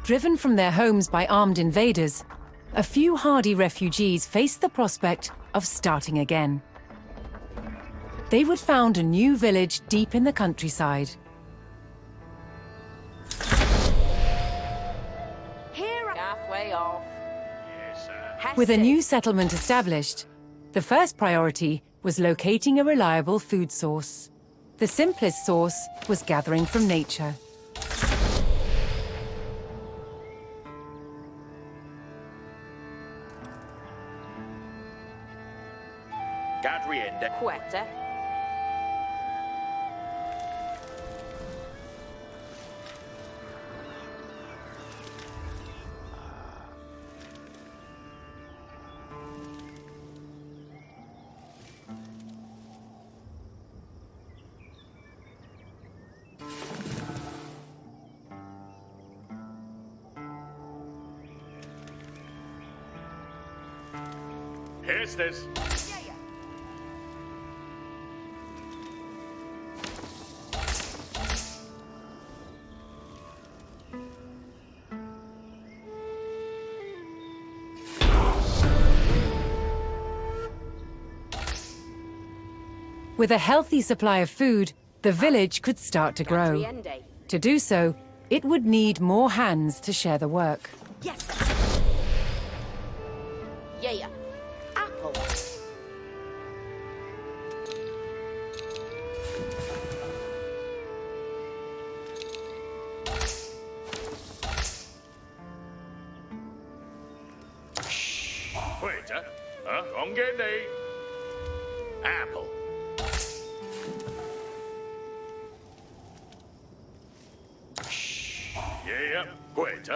Driven from their homes by armed invaders, a few hardy refugees faced the prospect of starting again. They would found a new village deep in the countryside. Here, halfway off. Yes, sir. With a new settlement established, the first priority was locating a reliable food source. The simplest source was gathering from nature. Gadriende. Quetta. Here's this. With a healthy supply of food, the village could start to grow. Gadriende. To do so, it would need more hands to share the work. Yes, sir. Yeah. Apple. Wait, Ongende. Apple. Yeah, wait,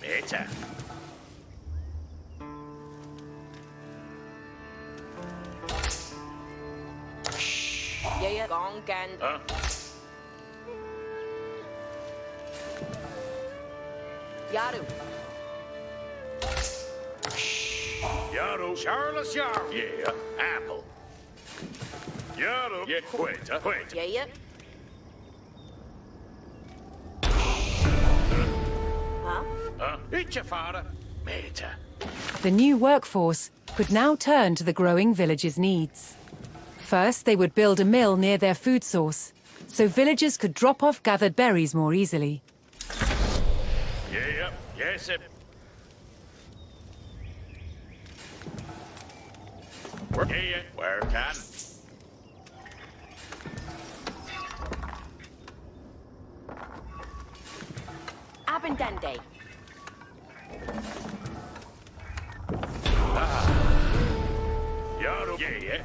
Meta. Yeah, gongan. Yaru. Yaro, Charles Yar. Yeah, apple. Yaro, yeah, wait. Yeah. Huh? It's your father. Meta. The new workforce could now turn to the growing village's needs. First, they would build a mill near their food source, so villagers could drop off gathered berries more easily. Yeah, yes, sir. Yeah, where can? Abendende. Yaro, yeah.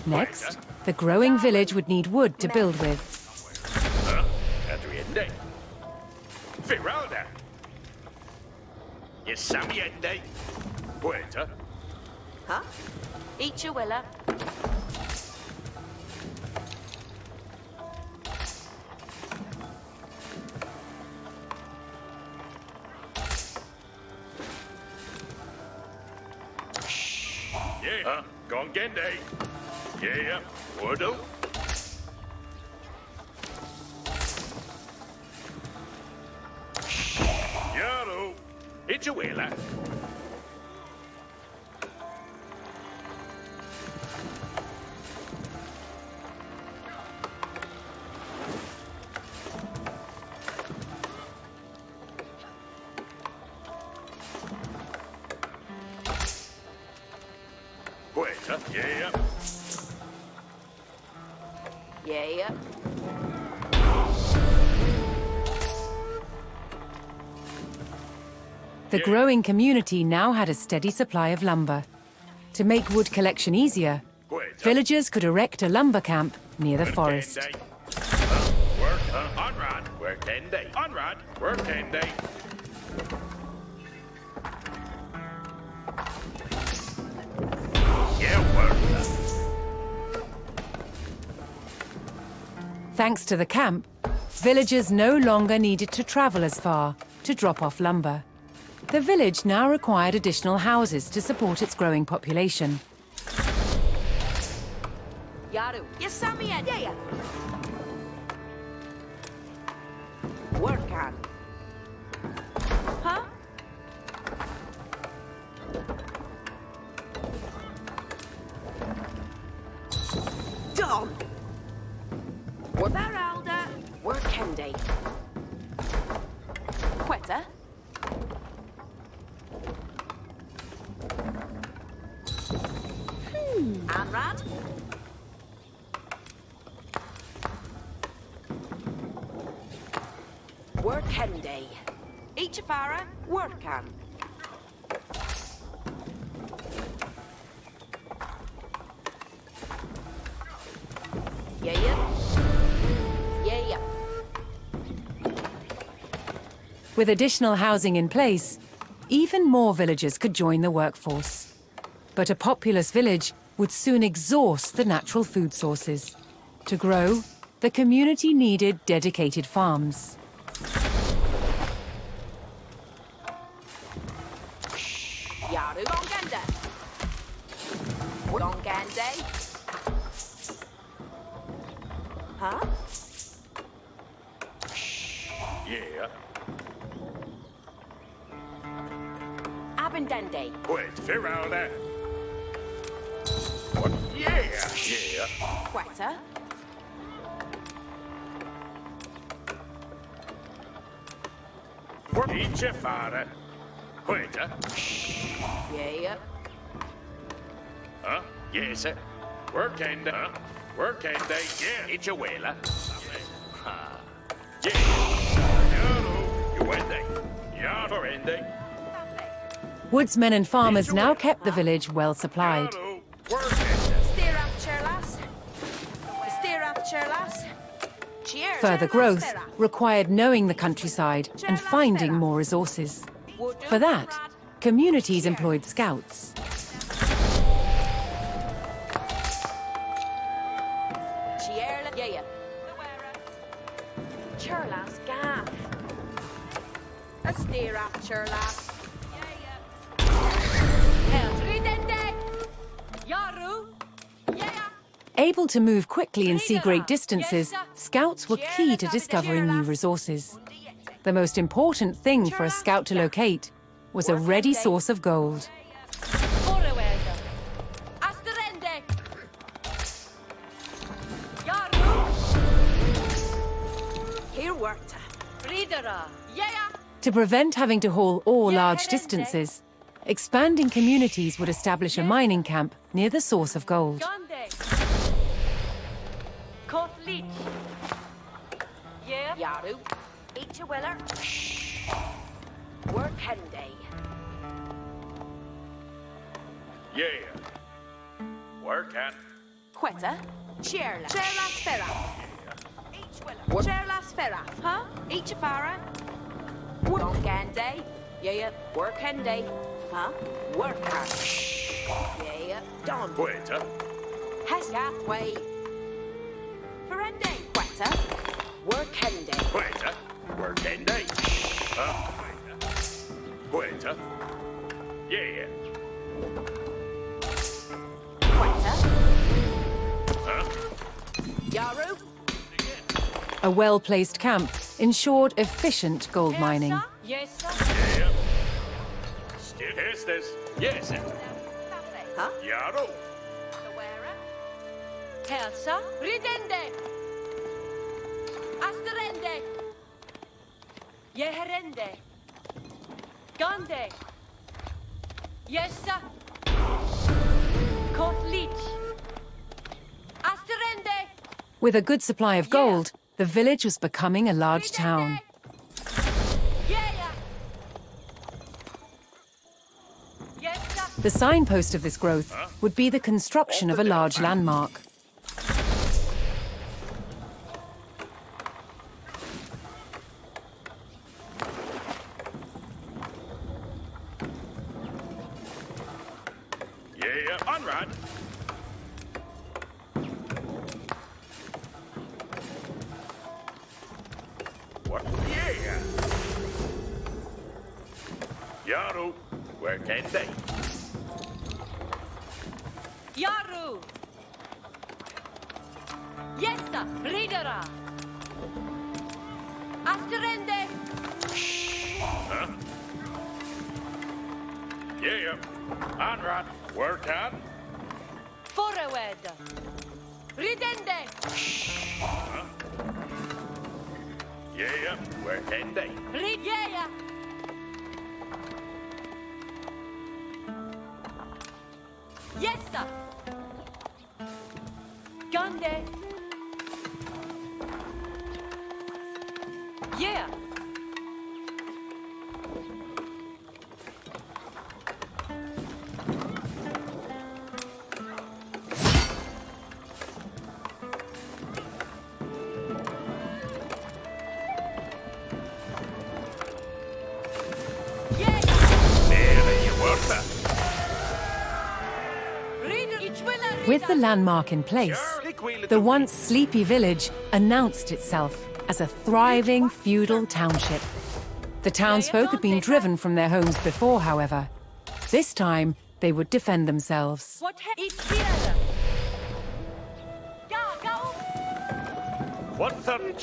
Next, the growing village would need wood to build with. Gadriende. Firalda. Yes, Samiende. Wait, Huh? Eat your willa. Yeah, Gongende. Yeah, Woodle. Yaro, it's a wheeler. Wait, yeah. Yeah. The growing community now had a steady supply of lumber. To make wood collection easier, Wait, villagers could erect a lumber camp near the forest. Work, on rod, work 10 day. On rod, work 10 day. Yeah, work. Thanks to the camp, villagers no longer needed to travel as far to drop off lumber. The village now required additional houses to support its growing population. Yaru. Yesamiende. Yeah. Work on. Don. Veralda. Workende. Quetta. Anrad. Workende. Ichafara. Workan. Yeah. With additional housing in place, even more villagers could join the workforce. But a populous village would soon exhaust the natural food sources. To grow, the community needed dedicated farms. Yaru. Gonganda. Gongande. Huh? Yeah. Abendende. Wait, Veralda. What? Yeah. Quetta. Ichafara. Wait, Yeah. Huh? Yes, Workende. Workende. Yeah. Ichawela. Yeah. Yaru. Uende. Yaruende. Woodsmen and farmers now kept the village well supplied. Yaru. Workende. Steer up, Cherlas. Steer up, Cherlas. Cheers. Further growth required knowing the countryside and finding more resources. For that, communities employed scouts. Yeah. Cherlas, gaff. A steer up, Cherlas. Yaru. Yeah. Able to move quickly and see great distances, scouts were key to discovering new resources. The most important thing for a scout to locate was a ready source of gold. Here worked. Yeah. To prevent having to haul ore large distances, expanding communities would establish a mining camp near the source of gold. Yaru. Each a willer. Workende. Yeah. Workan. Quetta. Cherla. Cherla Sfera. Cherla Sfera. Huh? Each a fara. Gongande. Yeah. Workende. Huh? Workan. Yeah. Don. Wait, Hesgathway. Ferende. Quetta. Workende. Wait, Workende. Wait, yeah. Quetta. Huh? Yaru. A well-placed camp ensured efficient gold mining. Yes, sir. Yeah. Still is this. Yes, Huh? Yaru. Helsa. Ridende. Asterende. Yeherende. Gande. Yes, sir. Kotlich. Asterende. With a good supply of gold, the village was becoming a large town. Yeah. Yes, sir. The signpost of this growth would be the construction of a large landmark. Yeah, Unrad. What? Yeah. Yaru. Workende. Yaru. Yes, sir. Ridera. Asterende. Huh? Yeah. Unrad. Workan. Forward. Ridende! Yeah, we're 10 day. Rigeia! Yes, sir! Gande! Yeah! With the landmark in place, the once sleepy village announced itself as a thriving feudal township. The townsfolk had been driven from their homes before, however. This time, they would defend themselves. What is here?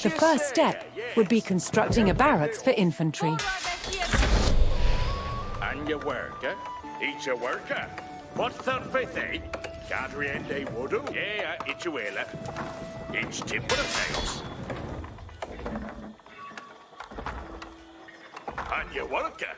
The first step would be constructing a barracks for infantry. And your worker? Each a worker? What's the fifth, eh? Cadriende Woodoo? Yeah, it's a whaler. It's timber of nails. And your worker?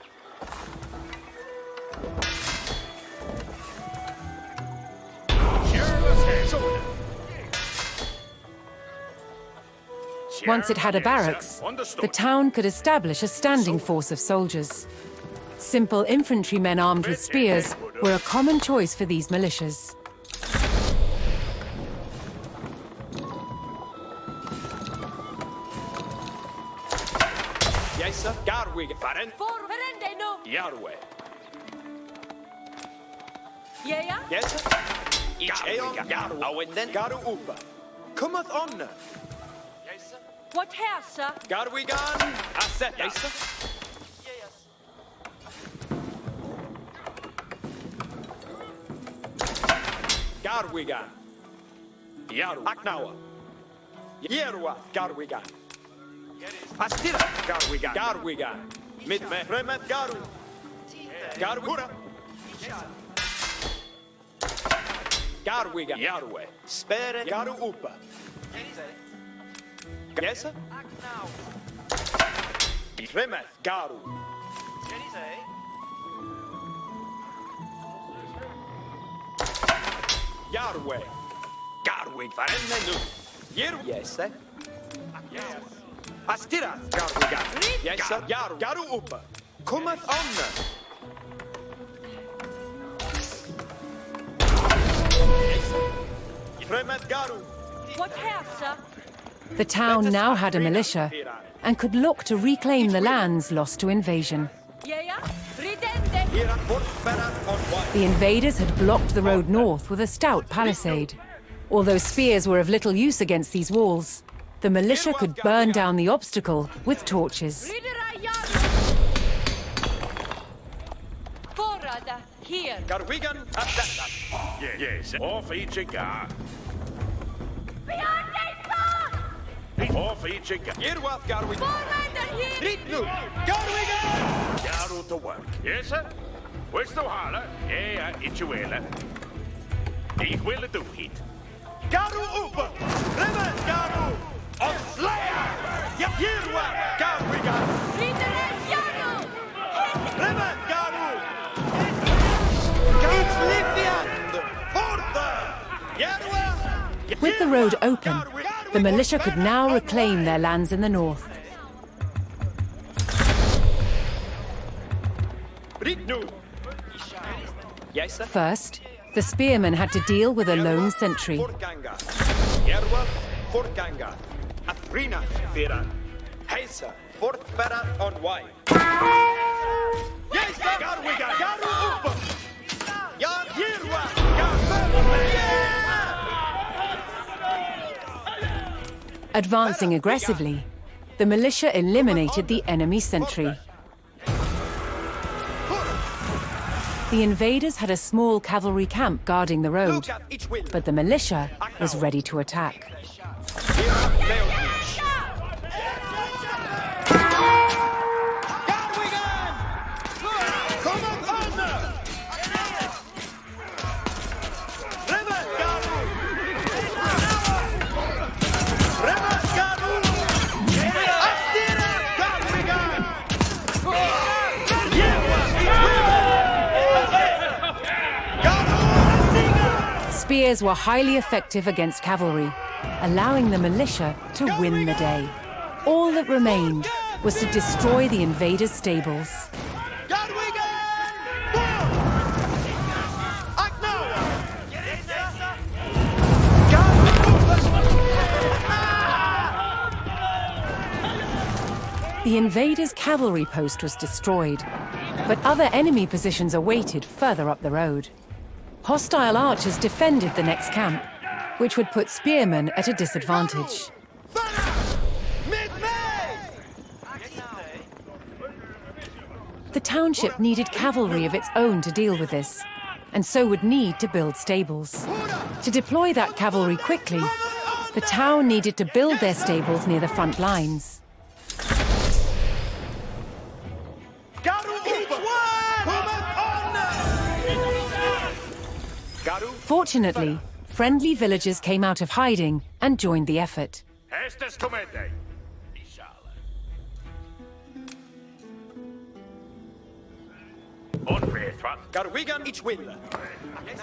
Once it had a barracks, the town could establish a standing force of soldiers. Simple infantrymen armed with spears were a common choice for these militias. Yes, sir. Garwig, Faren. For Verende, no! Yarwe. Yeah? Yes, sir. Eon, Garu, Awenden, Garu Upa. Cometh on. Yes, sir. What here, sir? Garwigan, Asset. Yes, sir. Garwigan. Yaru. Aknawa. Yerwa, Garwigan. Astira, Garwigan. Garwigan. Midme, Remet, Garu. Garwura. Garwigan. Yarwe. Spere, Garu Upa. Yes, sir. Remet, Garu. Yarwe. Garwig, Farenenu. Yeru. Yes, sir. Yes. Astira, Garwigan. Yes, sir. Yaru. Garu Upa. Cometh on. Remet, Garu. What here, sir? The town now had a militia and could look to reclaim the lands lost to invasion. Yeah? Ridende! Here at Fort Ferrat on one. The invaders had blocked the road north with a stout palisade. Although spears were of little use against these walls, the militia could burn down the obstacle with torches. Forrada, here. Garwigan, at that. Yes, off each a gar. Beyond Off each a gar. Yerwath, Garwigan. Forrada, here! Ritnu, Garwigan. Garu to work. Yes, sir. Where's the holler? Yeah, it's a whaler. Ich will do it. Garu Upa. Remet, Garu. On Slayer. Yerwath, Garwigan. Ridere, Yano! Remet, Garu. It's Lithian. Fortha. Yerwath. With the road open, the militia could now reclaim their lands in the north. Ritnu. Yes, sir. First, the spearmen had to deal with a lone sentry. Fortganga. Yerwath, Fortganga. Athrina, Firan. Heisa, Fort Ferrat on Y. Yes, sir. Garwigan. Garu Upa. Yar Yerwath. Advancing aggressively, the militia eliminated the enemy sentry. The invaders had a small cavalry camp guarding the road, Look at each wheel. but the militia was ready to attack. spears were highly effective against cavalry, allowing the militia to win the day. All that remained was to destroy the invaders' stables. The invaders' cavalry post was destroyed, but other enemy positions awaited further up the road. Hostile archers defended the next camp, which would put spearmen at a disadvantage. The township needed cavalry of its own to deal with this, and so would need to build stables. To deploy that cavalry quickly, the town needed to build their stables near the front lines. Fortunately, friendly villagers came out of hiding and joined the effort. Garwigan each win.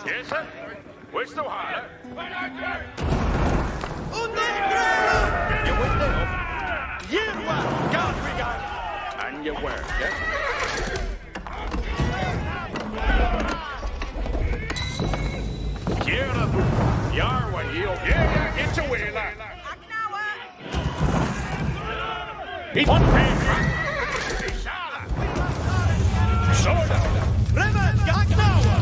Yes, sir. Where's the water? You win there. And you work, yeah? Yeah, it's a wheeler. It's one paper. Soda. Remen, Gagnawa!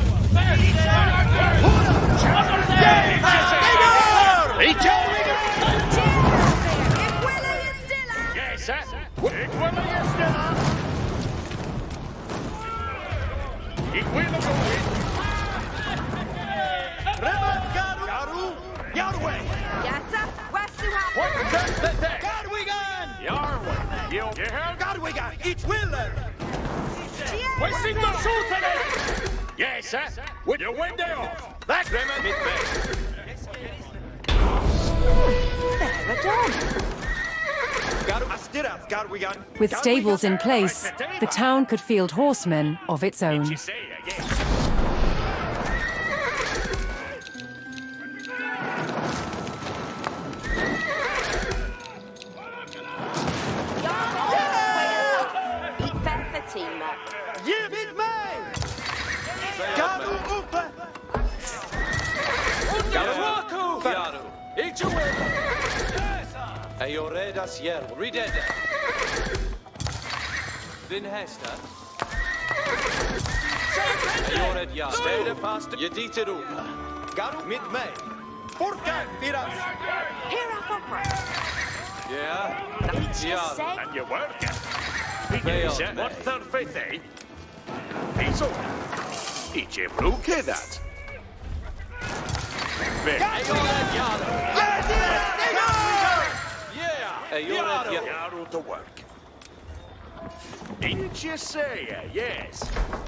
Yes, sir. Ik wil je stiller. Ik wil hem doen. Remen, Garu! Yarway! Yes, sir. West to have. Garwigan! Yarway. You heard? Garwigan each willer! We're single shooting. Yes, sir. With your window off. That Remen mit me. With stables in place, the town could field horsemen of its own. Eoredas yer, ridede. Din hästar. Eored jar. Stede fast. Jedite ropa. Garu mit mig. Forka firas. Here up opera. Yeah. Ja. And you work it. What's the fifth, eh? He's all. Each a broke that. Eored jar. You're to work. Didn't you say, yes?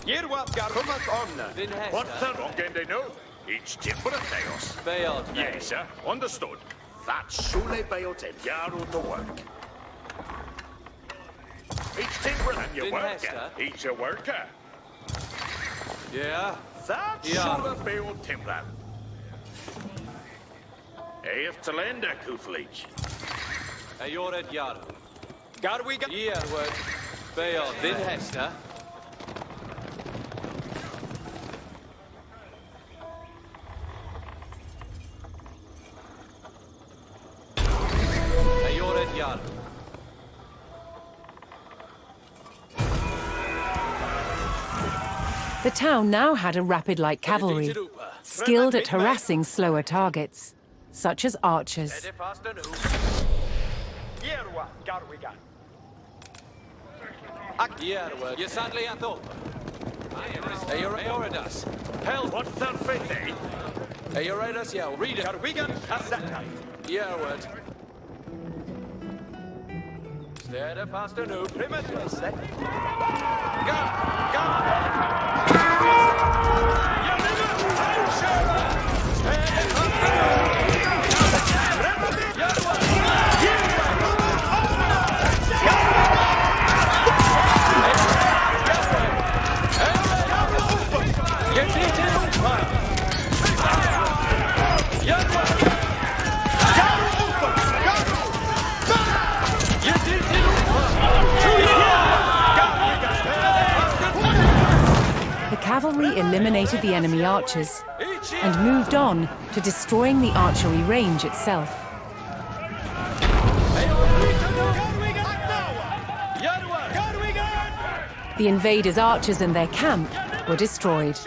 Yerwap garumat omna. What's the wrong end they know? Each timber of chaos. Bailed. Yes, sir. Understood. That's Sule Bailed and Yaru to work. Each timber and your worker. Each a worker. Yeah. That's Sule Bailed timber. If to lend a kuflich. Eored jar. Garwigan. Yerward. Bailed. Din hästar. Eored jar. The town now had a rapid light cavalry, skilled at harassing slower targets, such as archers. Yerwa Garwigan. Yerward. You sadly I thought. Eoredas. Hell. What's the fifth, eh? Eoredas, yeah. Read it. Garwigan. Assatai. Yerward. Stede fast a new primitive set. cavalry eliminated the enemy archers and moved on to destroying the archery range itself. The invaders' archers and their camp were destroyed.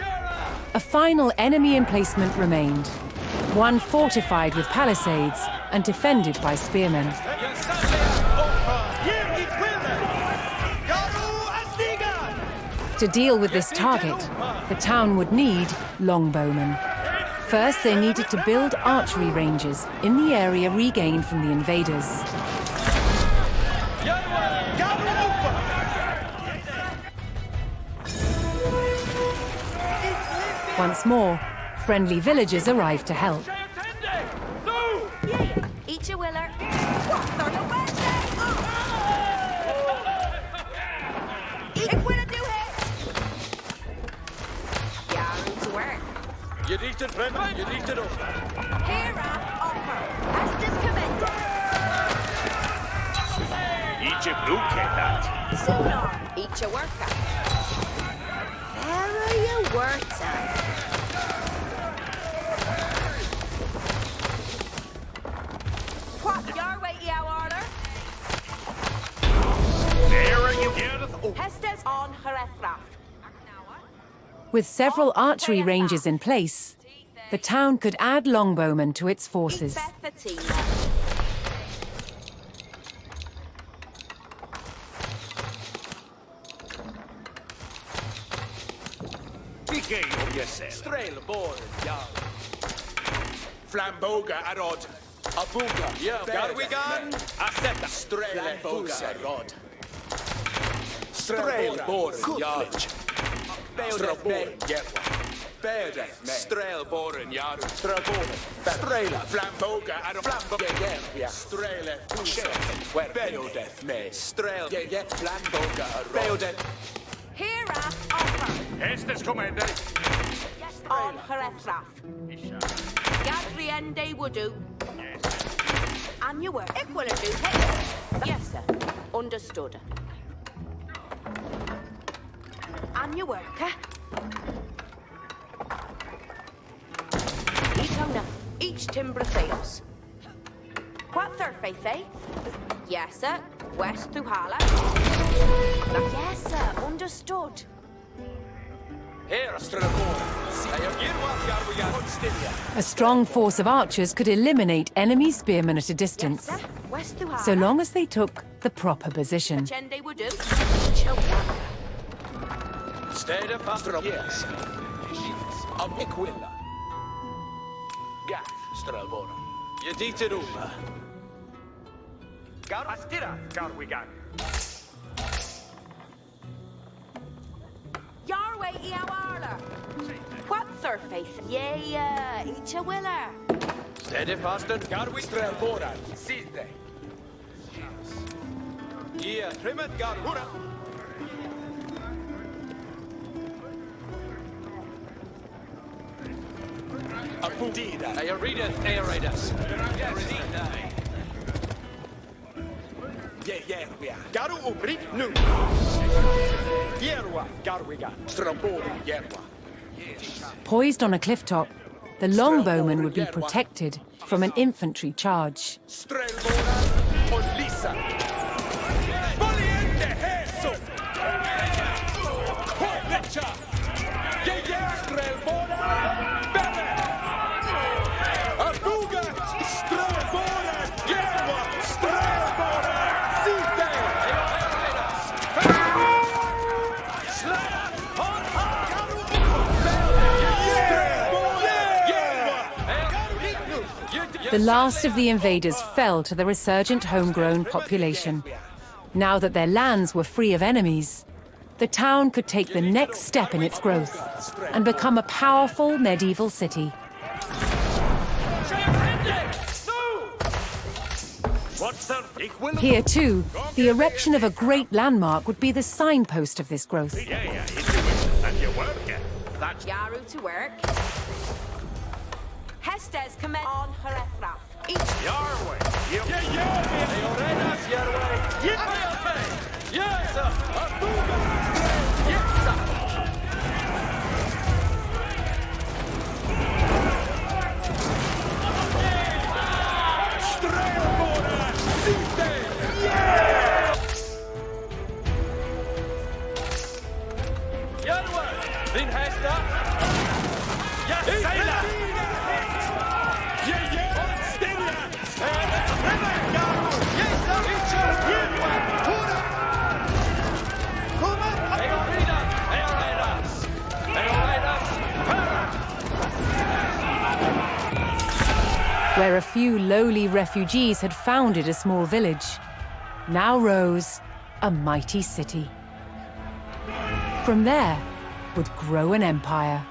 A final enemy emplacement remained, one fortified with palisades and defended by spearmen. To deal with this target, the town would need longbowmen. First, they needed to build archery ranges in the area regained from the invaders. Once more, friendly villagers arrived to help. Eat your willer. Ik wil het doen, hè? Ja, to work. Je riekt het, Brennan. Je riekt het op. Here offer. As discommended. Eat your blue kid, that. Sooner. Eat your worker. There you work, son. What? Your way, you order. There you get it. Oh. Hestes on Herethra. With several archery ranges in place, the town could add longbowmen to its forces. Strel, boren, ja. Flamboga, arod. Abuga, ja. Garwigan, Aseta. Strel, boga, arod. Strel, boren, ja. Strelboren, ja. Berde, strel, boren, ja. Strelboren. Strela, flamboga, arod. Flamboga, ja. Strele, pushe. Beodeth, me. Strel, ja. Flamboga, arod. Beodeth. Here offer. Estes commander. On Herethra. Gadriende would do. And you work. Ik will do. Yes, sir. Understood. And you work, eh? Each owner. Each timber theos. What third faith, eh? Yes, sir. West through Hala. Yes, sir. Understood. A strong force of archers could eliminate enemy spearmen at a distance, so long as they took the proper position. Your way, Eawarler. What surface? Yeah, each a willer. Steady, Pastor. Garwi Strelbora. Side. Yeah, Trimet Garhura. Abudida. I read it, Aeridas. Yeah, we are. Garu Ubrik, nu. Yerwa, Garwigan. Strambora, Yerwa. Poised on a cliff top, the longbowmen would be protected from an infantry charge. Strelbora, Olisa. Valiente Heso. Horlecha. Yeah, Strelbora. Bene. Abuga. Strelbora. Yerwa. Strelbora. Site. The last of the invaders fell to the resurgent homegrown population. Now that their lands were free of enemies, the town could take the next step in its growth and become a powerful medieval city. Here, too, the erection of a great landmark would be the signpost of this growth. That's Yaru to work. Hestes command on Herethra. Each Your way. where a few lowly refugees had founded a small village, now rose a mighty city. From there would grow an empire.